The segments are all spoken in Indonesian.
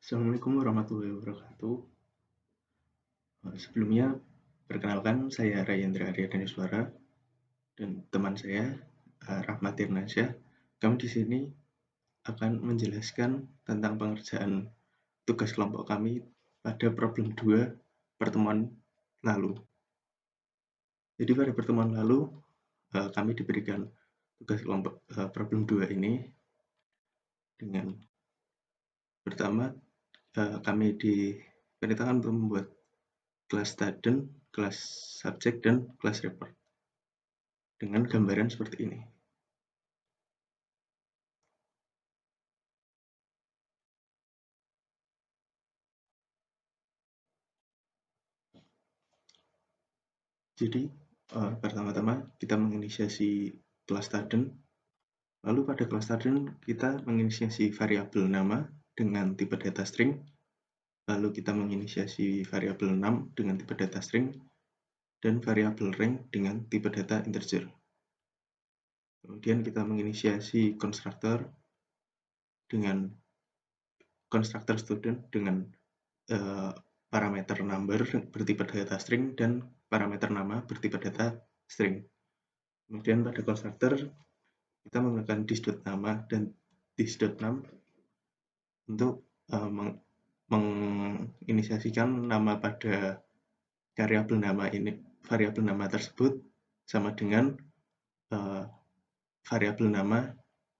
Assalamualaikum warahmatullahi wabarakatuh. Sebelumnya, perkenalkan saya Rayendra Arya Daniswara dan teman saya Rahmat Tirnansyah. Kami di sini akan menjelaskan tentang pengerjaan tugas kelompok kami pada problem 2 pertemuan lalu. Jadi pada pertemuan lalu kami diberikan tugas kelompok problem 2 ini dengan pertama kami diperintahkan untuk membuat kelas student, kelas subjek, dan kelas report dengan gambaran seperti ini. Jadi pertama-tama kita menginisiasi kelas student, lalu pada kelas student kita menginisiasi variabel nama dengan tipe data string, lalu kita menginisiasi variabel num dengan tipe data string, dan variabel rank dengan tipe data integer. Kemudian kita menginisiasi konstruktor dengan konstruktor student dengan parameter number bertipe data string dan parameter nama bertipe data string. Kemudian pada konstruktor kita menggunakan this.nama dan this.num untuk menginisiasikan nama pada variabel nama tersebut sama dengan variabel nama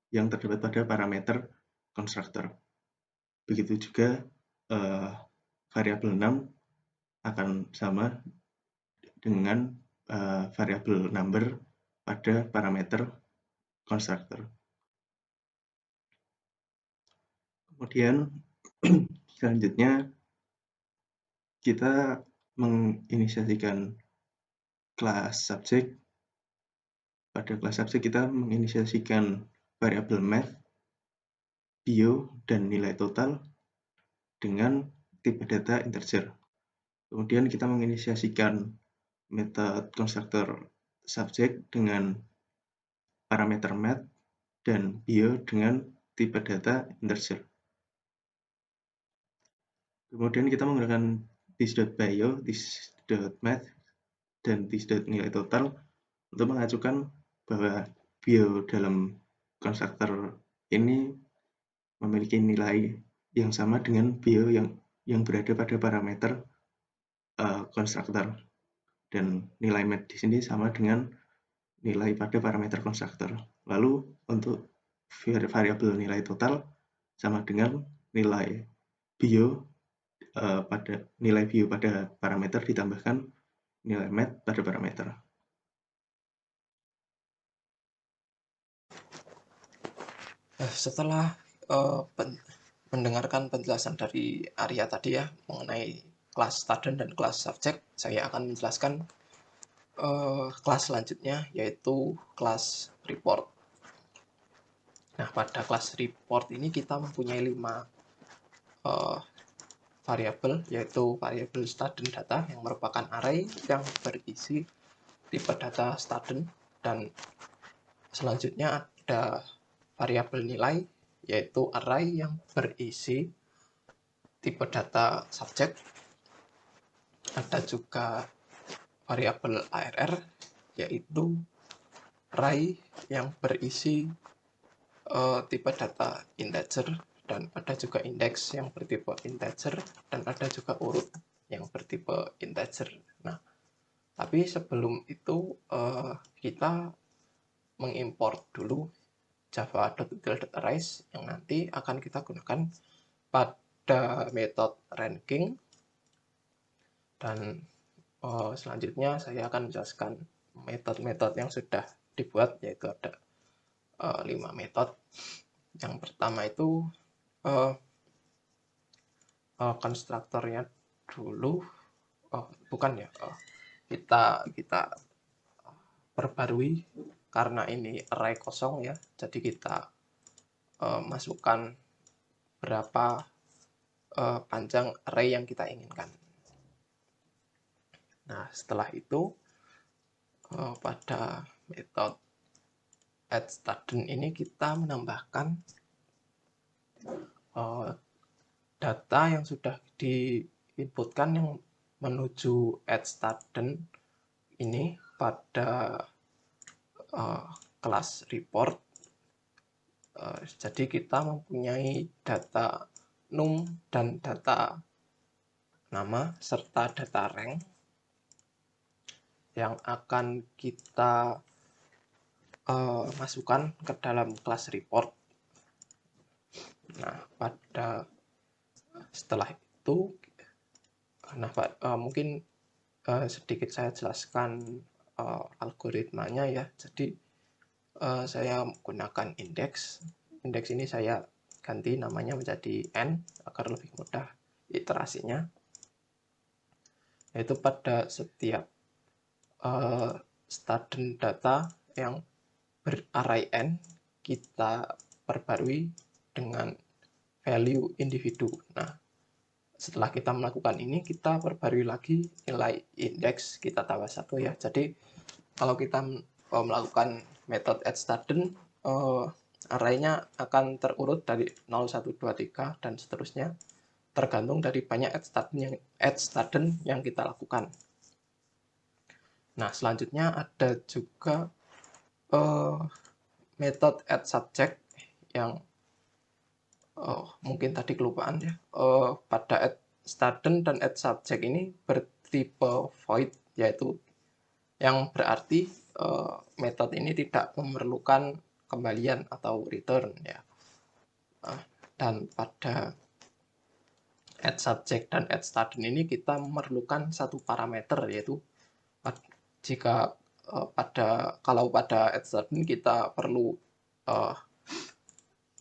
yang terdapat pada parameter konstruktor. Begitu juga variabel num akan sama dengan variabel number pada parameter konstruktor. Kemudian selanjutnya kita menginisiasikan kelas subjek. Pada kelas subjek kita menginisiasikan variabel math, bio, dan nilai total dengan tipe data integer. Kemudian kita menginisiasikan metode konstruktor subjek dengan parameter math dan bio dengan tipe data integer. Kemudian kita menggunakan this.bio, this.math, dan this.nilai total untuk mengajukan bahwa bio dalam konstruktor ini memiliki nilai yang sama dengan bio yang berada pada parameter konstruktor, dan nilai math di sini sama dengan nilai pada parameter konstruktor. Lalu untuk variabel nilai total sama dengan nilai bio pada parameter ditambahkan nilai math pada parameter. Setelah mendengarkan penjelasan dari Arya tadi ya mengenai kelas student dan kelas subjek, saya akan menjelaskan kelas selanjutnya, yaitu kelas report. Nah, pada kelas report ini kita mempunyai 5 variabel, yaitu variabel student data yang merupakan array yang berisi tipe data student, dan selanjutnya ada variabel nilai, yaitu array yang berisi tipe data subjek. Ada juga variabel ARR, yaitu array yang berisi tipe data integer, dan ada juga indeks yang bertipe integer, dan ada juga urut yang bertipe integer. Nah, tapi sebelum itu kita mengimport dulu java.util.arrays yang nanti akan kita gunakan pada metode ranking. Dan selanjutnya saya akan menjelaskan metode-metode yang sudah dibuat, yaitu ada 5 metode. Yang pertama itu konstruktornya dulu, kita perbarui karena ini array kosong ya, jadi kita masukkan berapa panjang array yang kita inginkan. Nah, setelah itu pada metode add student ini kita menambahkan data yang sudah diinputkan yang menuju student ini pada kelas report. Jadi kita mempunyai data num dan data nama serta data rank yang akan kita masukkan ke dalam kelas report. Nah, setelah itu, mungkin sedikit saya jelaskan algoritmanya ya. Jadi saya menggunakan indeks. Indeks ini saya ganti namanya menjadi n agar lebih mudah iterasinya. Yaitu pada setiap student data yang berarray n, kita perbarui dengan value individu. Nah, setelah kita melakukan ini, kita perbarui lagi nilai indeks kita tambah 1 ya. Jadi kalau kita melakukan metode addStudent, array-nya akan terurut dari 0, 1, 2, 3 dan seterusnya, tergantung dari banyak addStudent yang kita lakukan. Nah, selanjutnya ada juga metode addSubject yang mungkin tadi kelupaan ya. Pada addStudent dan addSubject ini bertipe void, yaitu yang berarti metode ini tidak memerlukan kembalian atau return ya. Dan pada addSubject dan addStudent ini kita memerlukan satu parameter, yaitu jika kalau pada addStudent kita perlu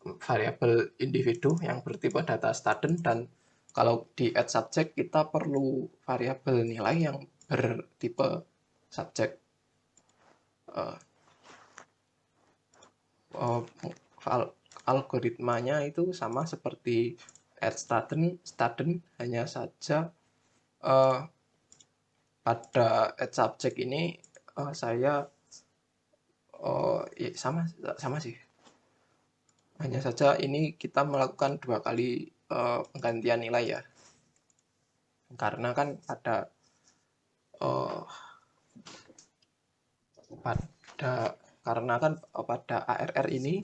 variabel individu yang bertipe data student, dan kalau di addSubject kita perlu variabel nilai yang bertipe subject. Algoritmanya itu sama seperti addStudent, hanya saja pada addSubject ini saya sama sih. Hanya saja ini kita melakukan 2 kali penggantian nilai ya. Karena kan pada ARR ini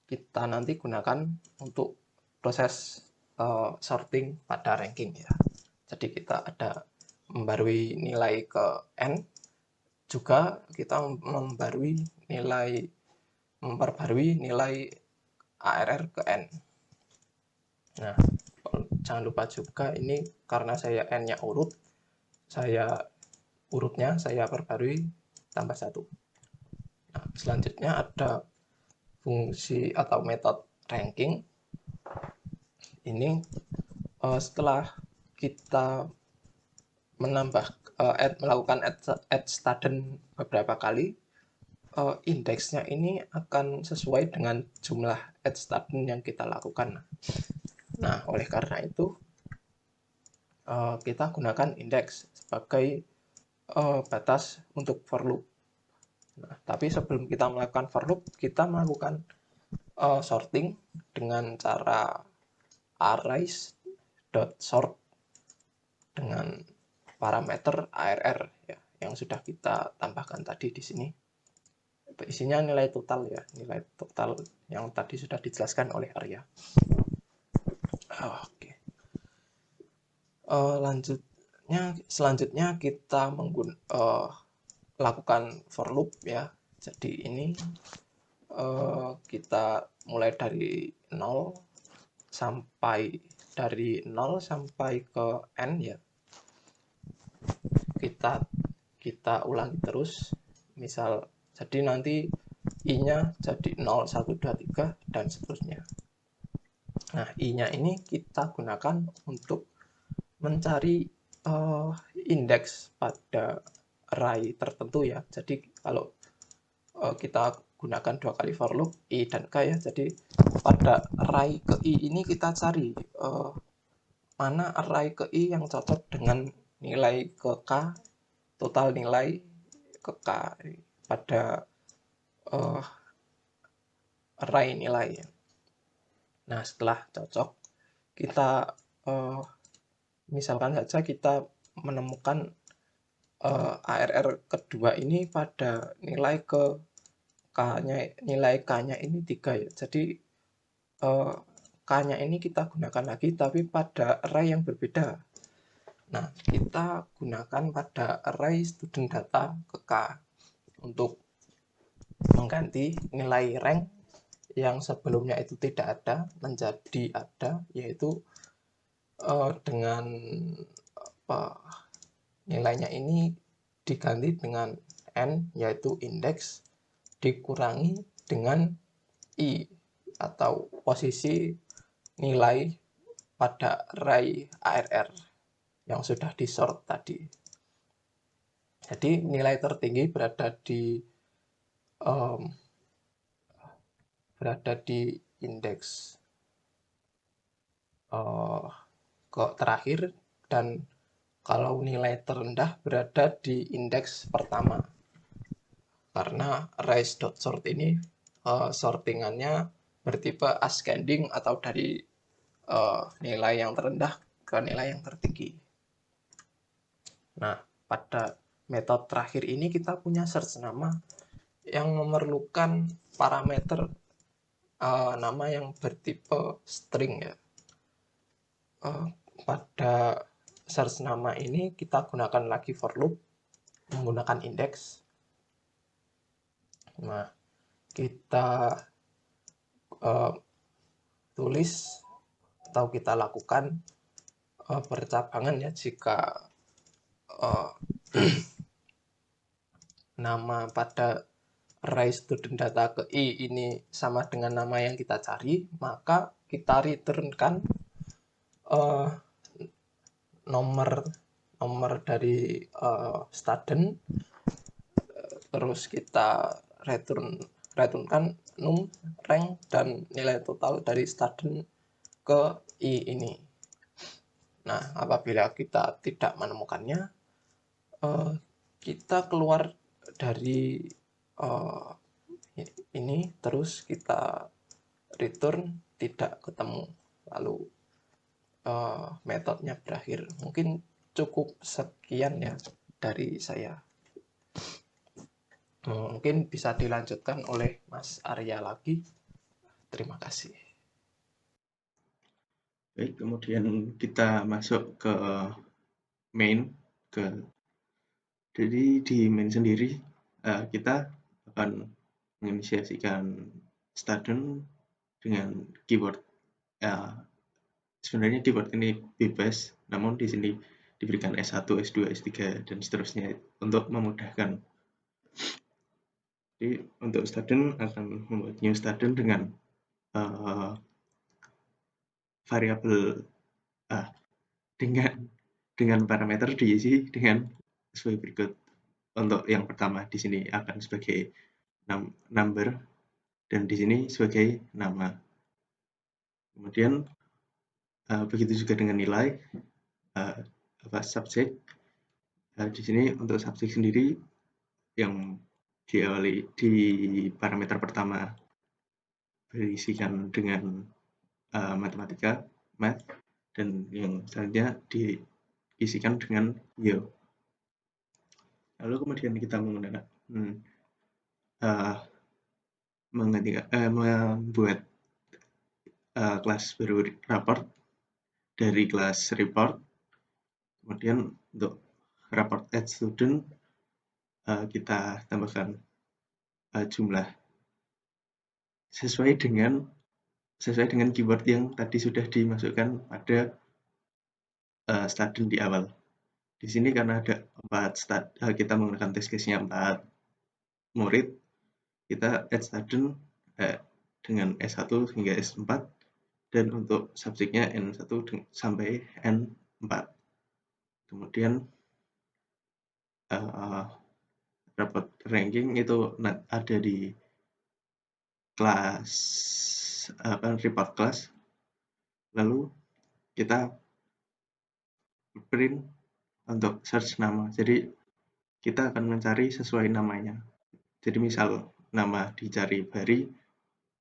kita nanti gunakan untuk proses sorting pada ranking ya. Jadi kita ada membarui nilai ke n, juga kita memperbarui nilai ARR ke n. Nah, jangan lupa juga ini karena saya n-nya urut, urutnya saya perbarui tambah 1. Nah, selanjutnya ada fungsi atau metode ranking. Ini setelah kita melakukan addStudent beberapa kali, indeksnya ini akan sesuai dengan jumlah addStudent yang kita lakukan. Nah, oleh karena itu kita gunakan indeks sebagai batas untuk for loop. Nah, tapi sebelum kita melakukan for loop, kita melakukan sorting dengan cara arrays.sort dengan parameter ARR ya, yang sudah kita tambahkan tadi di sini. Isinya nilai total ya, nilai total yang tadi sudah dijelaskan oleh Arya. Oke. Selanjutnya kita lakukan for loop ya. Jadi ini kita mulai dari 0 sampai ke n ya. Kita ulangi terus. Misal jadi nanti i-nya jadi 0, 1, 2, 3 dan seterusnya. Nah, i-nya ini kita gunakan untuk mencari indeks pada array tertentu ya. Jadi kalau kita gunakan 2 kali for loop i dan k ya. Jadi pada array ke i ini kita cari mana array ke i yang cocok dengan nilai ke k, total nilai ke k pada array nilai. Nah, setelah cocok, kita misalkan saja kita menemukan ARR kedua ini pada nilai nilai K-nya ini 3 ya. Jadi K-nya ini kita gunakan lagi tapi pada array yang berbeda. Nah, kita gunakan pada array student data ke K untuk mengganti nilai rank yang sebelumnya itu tidak ada menjadi ada, yaitu dengan nilainya ini diganti dengan n, yaitu indeks, dikurangi dengan i atau posisi nilai pada array ARR yang sudah disort tadi. Jadi nilai tertinggi berada di indeks terakhir, dan kalau nilai terendah berada di indeks pertama. Karena arrays.sort ini sortingannya bertipe ascending atau dari nilai yang terendah ke nilai yang tertinggi. Nah, pada metode terakhir ini kita punya search nama yang memerlukan parameter nama yang bertipe string ya. Pada search nama ini kita gunakan lagi for loop menggunakan indeks. Nah, kita tulis atau kita lakukan percabangan ya jika nama pada array student data ke i ini sama dengan nama yang kita cari, maka kita returnkan nomor dari student, terus kita returnkan num, rank, dan nilai total dari student ke i ini. Nah, apabila kita tidak menemukannya, kita keluar dari ini, terus kita return tidak ketemu, lalu metodenya berakhir. Mungkin cukup sekian ya dari saya. Mungkin bisa dilanjutkan oleh Mas Arya lagi. Terima kasih. Baik, kemudian kita masuk ke main. Jadi di main sendiri kita akan menginisiasikan student dengan keyword. Sebenarnya keyword ini bebas, namun di sini diberikan S1, S2, S3, dan seterusnya untuk memudahkan. Jadi untuk student akan membuat new student dengan variabel dengan parameter diisi dengan sebagai berikut. Untuk yang pertama di sini akan sebagai number dan di sini sebagai nama. Kemudian begitu juga dengan nilai subjek. Di sini untuk subjek sendiri yang diawali di parameter pertama berisikan dengan matematika, math, dan yang selanjutnya diisikan dengan yo. Lalu kemudian kita menggunakan membuat kelas baru report dari kelas report. Kemudian untuk report add student kita tambahkan jumlah sesuai dengan keyword yang tadi sudah dimasukkan pada student di awal. Di sini karena ada 4 kita menggunakan test case-nya 4 murid, kita add student dengan S1 hingga S4, dan untuk subjeknya N1 sampai N4. Kemudian report ranking itu ada di kelas report class. Lalu kita print untuk search nama. Jadi kita akan mencari sesuai namanya. Jadi misal nama dicari Bari,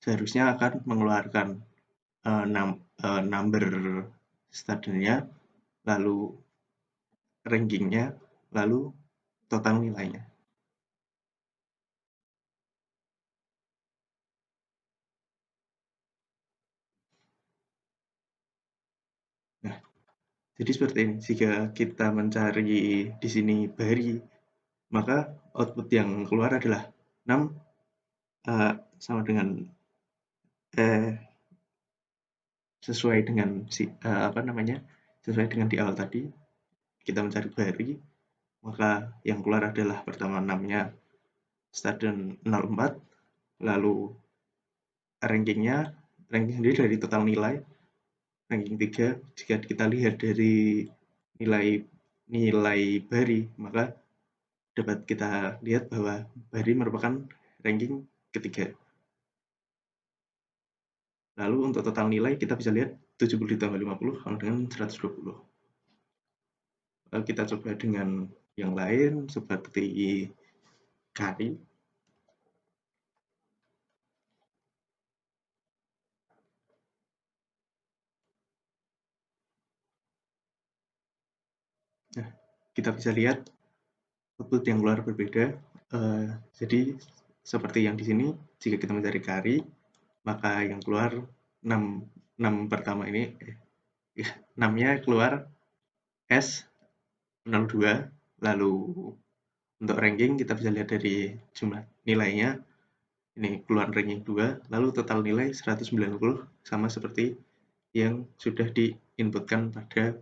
seharusnya akan mengeluarkan number studentnya, lalu rankingnya, lalu total nilainya. Nah, jadi seperti ini. Jika kita mencari di sini Bari, maka output yang keluar adalah 6 sama dengan sesuai dengan sesuai dengan di awal tadi kita mencari Bari, maka yang keluar adalah pertama 6-nya student 04, lalu ranking sendiri dari total nilai, ranking 3 jika kita lihat dari nilai Bari, maka dapat kita lihat bahwa Bari merupakan ranking ketiga. Lalu untuk total nilai kita bisa lihat 70 ditambah 50 sama dengan 120. Lalu kita coba dengan yang lain seperti Kari. Nah, kita bisa lihat output yang keluar berbeda. Jadi seperti yang di sini, jika kita mencari Kari, maka yang keluar 6 pertama ini 6-nya keluar S02, lalu untuk ranking kita bisa lihat dari jumlah nilainya, ini keluar ranking 2, lalu total nilai 190 sama seperti yang sudah diinputkan pada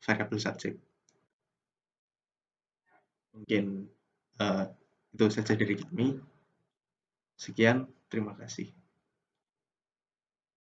variabel subjek. Mungkin itu saja dari kami. Sekian, terima kasih.